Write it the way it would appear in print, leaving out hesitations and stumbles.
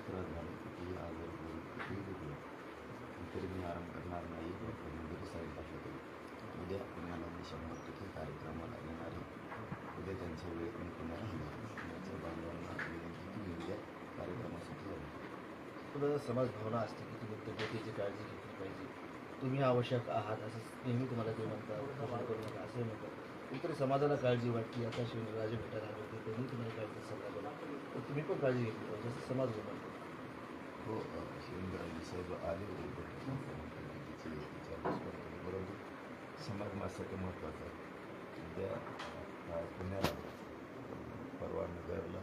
त्रास झाला किती आजार होईल किती दुखलं तरी मी आराम करणार नाही. डॉक्टरने जरी साईड टाकलं तरी उद्या पुण्याला मी 100% कार्यक्रमाला येणार आहे. उद्या त्यांच्या वेळेत मी पुण्याला येणार आहे. माझ्या बांधवांना विनंती की मी उद्या कार्यक्रमासाठी आलो. तुला समाज भावना असते की तुम्ही तब्येतीची काळजी घेतली पाहिजे, तुम्ही आवश्यक आहात असं नेहमी तुम्हाला ते म्हणतात, भाषण करू नका असंही म्हणतात. इतर समाजाला काळजी वाटते. आता शिवराजे भेटायला आले होते, त्यांनी तुम्हाला काळजी सल्ला दिला, तर तुम्ही पण काळजी घेतली पाहिजे असं समाज म्हणतो. हो, शिवेंद्रजी साहेब आले होते भेटण्यासाठी विचारपूस करतो. बरोबर, समाज माझ्यासाठी महत्त्वाचा आहे. उद्या पुण्याला परवा नगरला